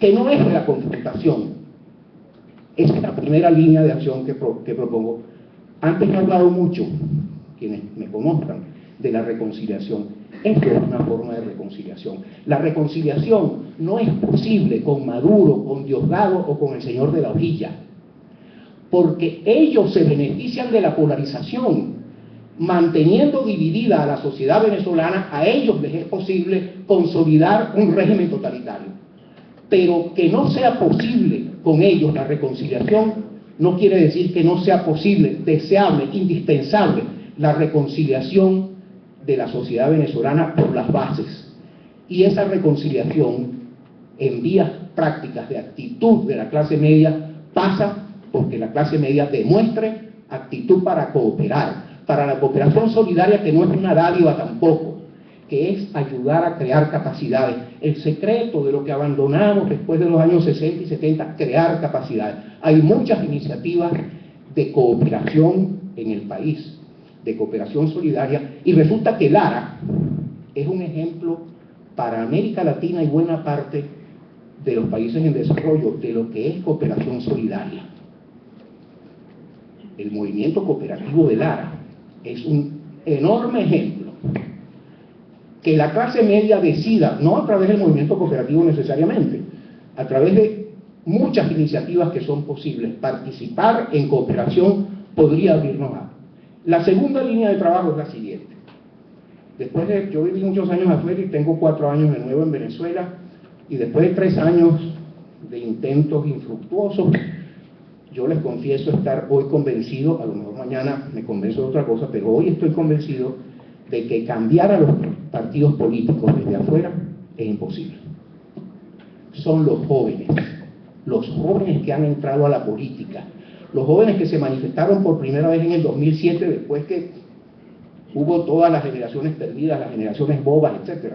que no es de la confrontación. Esa es la primera línea de acción que propongo. Antes he hablado mucho, quienes me conozcan, de la reconciliación. Esto es una forma de reconciliación. La reconciliación no es posible con Maduro, con Diosdado o con el señor de la hojilla, porque ellos se benefician de la polarización. Manteniendo dividida a la sociedad venezolana, a ellos les es posible consolidar un régimen totalitario. Pero que no sea posible con ellos la reconciliación no quiere decir que no sea posible, deseable, indispensable la reconciliación de la sociedad venezolana por las bases. Y esa reconciliación en vías prácticas de actitud de la clase media pasa porque la clase media demuestre actitud para cooperar, para la cooperación solidaria, que no es una dádiva tampoco, que es ayudar a crear capacidades. El secreto de lo que abandonamos después de los años 60 y 70, crear capacidades. Hay muchas iniciativas de cooperación en el país, de cooperación solidaria, y resulta que Lara es un ejemplo para América Latina y buena parte de los países en desarrollo de lo que es cooperación solidaria. El movimiento cooperativo de Lara es un enorme ejemplo. Que la clase media decida, no a través del movimiento cooperativo necesariamente, a través de muchas iniciativas que son posibles, participar en cooperación podría abrirnos a. La segunda línea de trabajo es la siguiente. Después de, yo viví muchos años afuera y tengo 4 años de nuevo en Venezuela, y después de 3 años de intentos infructuosos, yo les confieso estar hoy convencido, a lo mejor mañana me convenzo de otra cosa, pero hoy estoy convencido de que cambiar a los partidos políticos desde afuera es imposible. Son los jóvenes que han entrado a la política, los jóvenes que se manifestaron por primera vez en el 2007, después que hubo todas las generaciones perdidas, las generaciones bobas, etc.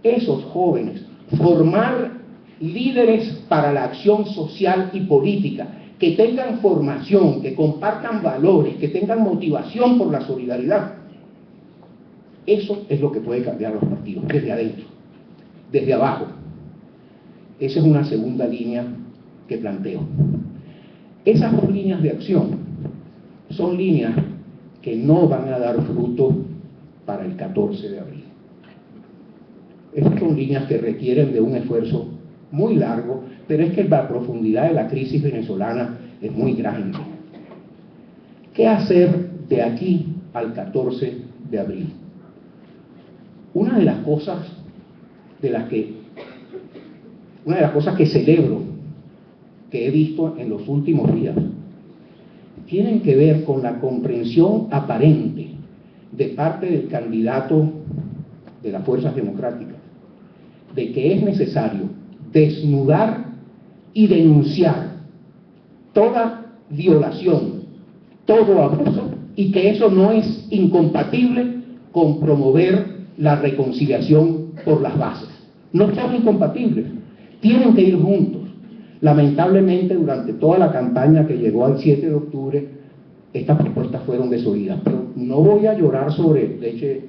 Esos jóvenes, formar líderes para la acción social y política, que tengan formación, que compartan valores, que tengan motivación por la solidaridad. Eso es lo que puede cambiar los partidos, desde adentro, desde abajo. Esa es una segunda línea que planteo. Esas 2 líneas de acción son líneas que no van a dar fruto para el 14 de abril. Estas son líneas que requieren de un esfuerzo muy largo, pero es que la profundidad de la crisis venezolana es muy grande. ¿Qué hacer de aquí al 14 de abril? Una de las cosas que celebro, que he visto en los últimos días, tienen que ver con la comprensión aparente de parte del candidato de las fuerzas democráticas, de que es necesario desnudar y denunciar toda violación, todo abuso, y que eso no es incompatible con promover la reconciliación por las bases. No son incompatibles, tienen que ir juntos. Lamentablemente, durante toda la campaña que llegó al 7 de octubre, estas propuestas fueron desoídas, pero no voy a llorar sobre leche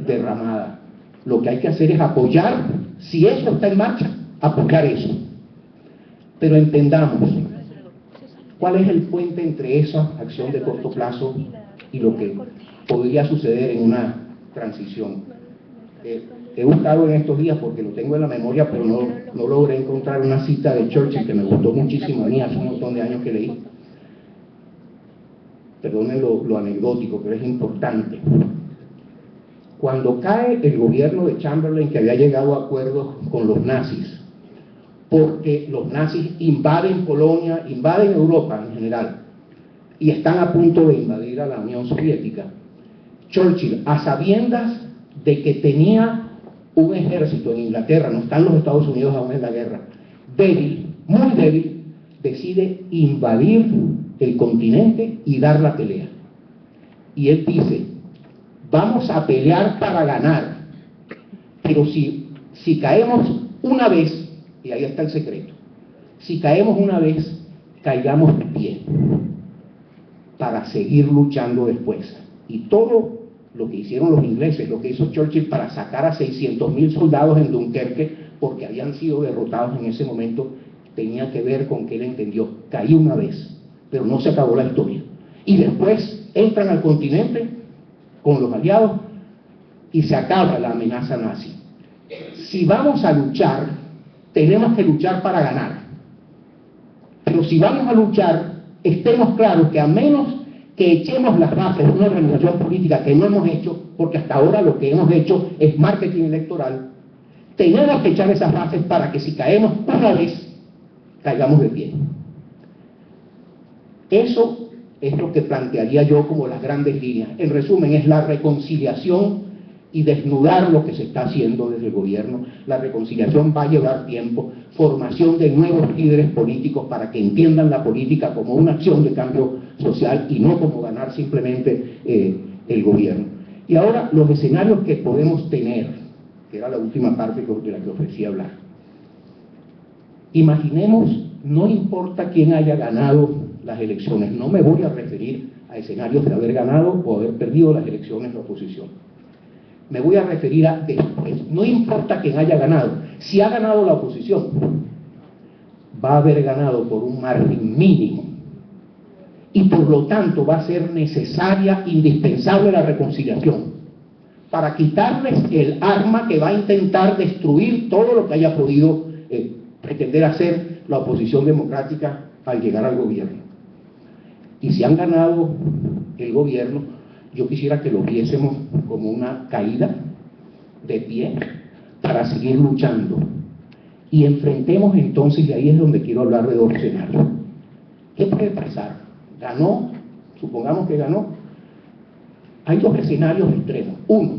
derramada. Lo que hay que hacer es apoyar, si eso está en marcha, apoyar eso. Pero entendamos cuál es el puente entre esa acción de corto plazo y lo que podría suceder en una transición. He buscado en estos días, porque lo tengo en la memoria, pero no logré encontrar una cita de Churchill que me gustó muchísimo a mí hace un montón de años que leí. Perdonen lo anecdótico, pero es importante. Cuando cae el gobierno de Chamberlain, que había llegado a acuerdos con los nazis, porque los nazis invaden Polonia, invaden Europa en general, y están a punto de invadir a la Unión Soviética, Churchill, a sabiendas de que tenía un ejército en Inglaterra, no están los Estados Unidos aún en la guerra, débil, muy débil, decide invadir el continente y dar la pelea. Y él dice: vamos a pelear para ganar, pero si caemos una vez, y ahí está el secreto, si caemos una vez, caigamos de pie para seguir luchando después. Y todo lo que hicieron los ingleses, lo que hizo Churchill para sacar a 600.000 soldados en Dunkerque, porque habían sido derrotados en ese momento, tenía que ver con que él entendió, caí una vez, pero no se acabó la historia. Y después entran al continente con los aliados y se acaba la amenaza nazi. Si vamos a luchar, tenemos que luchar para ganar. Pero si vamos a luchar, estemos claros que a menos que echemos las bases de una organización política que no hemos hecho, porque hasta ahora lo que hemos hecho es marketing electoral, tenemos que echar esas bases para que si caemos una vez, caigamos de pie. Eso es lo que plantearía yo como las grandes líneas. En resumen, es la reconciliación y desnudar lo que se está haciendo desde el gobierno. La reconciliación va a llevar tiempo, formación de nuevos líderes políticos para que entiendan la política como una acción de cambio social y no como ganar simplemente el gobierno. Y ahora los escenarios que podemos tener, que era la última parte de la que ofrecí hablar. Imaginemos, no importa quién haya ganado las elecciones, no me voy a referir a escenarios de haber ganado o haber perdido las elecciones la oposición. Me voy a referir a después. No importa quién haya ganado. Si ha ganado la oposición, va a haber ganado por un margen mínimo. Y por lo tanto va a ser necesaria, indispensable la reconciliación para quitarles el arma que va a intentar destruir todo lo que haya podido pretender hacer la oposición democrática al llegar al gobierno. Y si han ganado el gobierno, yo quisiera que lo viésemos como una caída de pie para seguir luchando. Y enfrentemos entonces, y ahí es donde quiero hablar de dos escenarios. ¿Qué puede pasar? Ganó, supongamos que ganó. Hay dos escenarios extremos. Uno,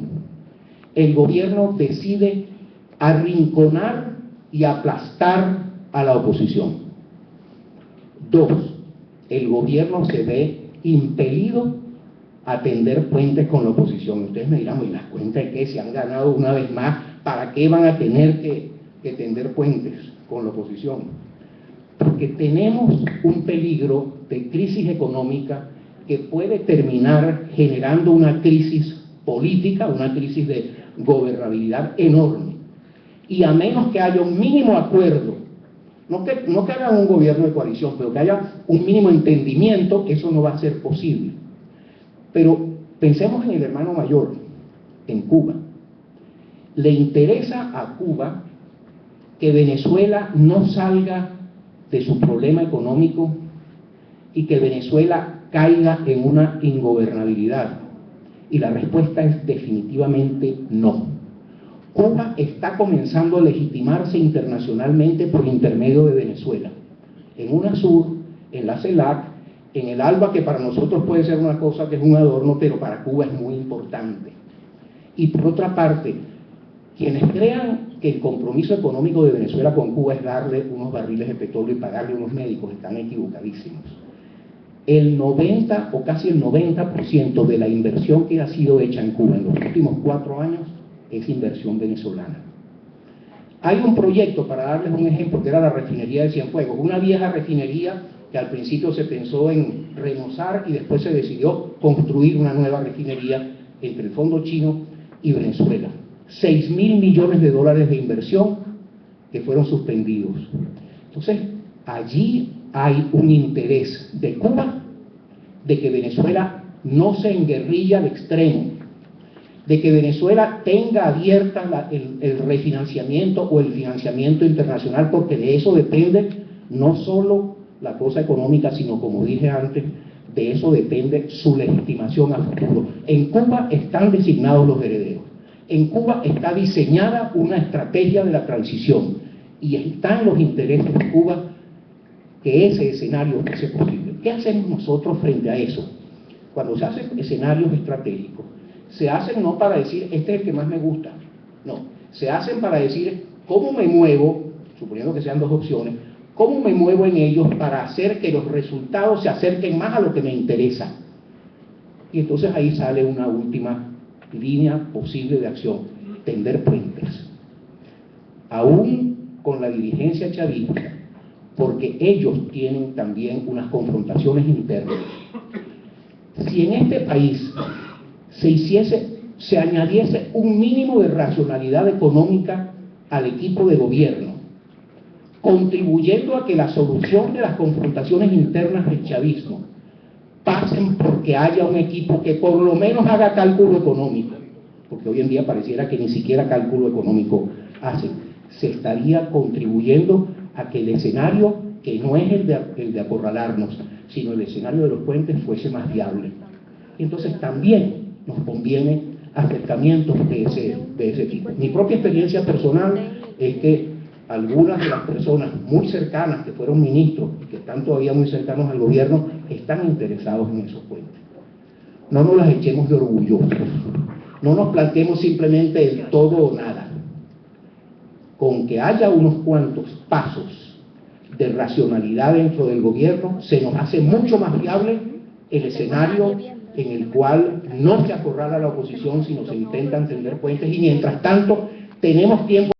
el gobierno decide arrinconar y aplastar a la oposición. Dos, el gobierno se ve impelido a tender puentes con la oposición. Ustedes me dirán, ¿y las cuentas de qué? Si han ganado una vez más, ¿para qué van a tener que tender puentes con la oposición? Porque tenemos un peligro de crisis económica que puede terminar generando una crisis política, una crisis de gobernabilidad enorme. Y a menos que haya un mínimo acuerdo, no que hagan un gobierno de coalición, pero que haya un mínimo entendimiento, eso no va a ser posible. Pero pensemos en el hermano mayor, en Cuba. Le interesa a Cuba que Venezuela no salga de su problema económico y que Venezuela caiga en una ingobernabilidad. Y la respuesta es definitivamente no. Cuba está comenzando a legitimarse internacionalmente por intermedio de Venezuela. En UNASUR, en la CELAC, en el ALBA, que para nosotros puede ser una cosa que es un adorno, pero para Cuba es muy importante. Y por otra parte, quienes crean que el compromiso económico de Venezuela con Cuba es darle unos barriles de petróleo y pagarle unos médicos, están equivocadísimos. El 90 o casi el 90% de la inversión que ha sido hecha en Cuba en los últimos 4 años es inversión venezolana. Hay un proyecto, para darles un ejemplo, que era la refinería de Cienfuegos, una vieja refinería que al principio se pensó en remozar y después se decidió construir una nueva refinería entre el fondo chino y Venezuela. 6.000 millones de dólares de inversión que fueron suspendidos. Entonces, allí hay un interés de Cuba de que Venezuela no se enguerrilla al extremo, de que Venezuela tenga abierta el refinanciamiento o el financiamiento internacional, porque de eso depende no solo la cosa económica, sino, como dije antes, de eso depende su legitimación a futuro. En Cuba están designados los herederos. En Cuba está diseñada una estrategia de la transición y está en los intereses de Cuba que ese escenario sea posible. ¿Qué hacemos nosotros frente a eso? Cuando se hacen escenarios estratégicos, se hacen no para decir, este es el que más me gusta, no, se hacen para decir, ¿cómo me muevo? Suponiendo que sean dos opciones, ¿cómo me muevo en ellos para hacer que los resultados se acerquen más a lo que me interesa? Y entonces ahí sale una última línea posible de acción, tender puentes. Aún con la dirigencia chavista, porque ellos tienen también unas confrontaciones internas. Si en este país se añadiese un mínimo de racionalidad económica al equipo de gobierno, contribuyendo a que la solución de las confrontaciones internas del chavismo pasen porque haya un equipo que por lo menos haga cálculo económico, porque hoy en día pareciera que ni siquiera cálculo económico hacen, se estaría contribuyendo a que el escenario, que no es el de acorralarnos, sino el escenario de los puentes, fuese más viable. Y entonces también nos conviene acercamientos de ese tipo. Mi propia experiencia personal es que algunas de las personas muy cercanas que fueron ministros y que están todavía muy cercanos al gobierno están interesados en esos puentes. No nos las echemos de orgullosos, no nos planteemos simplemente el todo o nada. Con que haya unos cuantos pasos de racionalidad dentro del gobierno, se nos hace mucho más viable el escenario en el cual no se acorrala a la oposición, sino se intentan tender puentes, y mientras tanto tenemos tiempo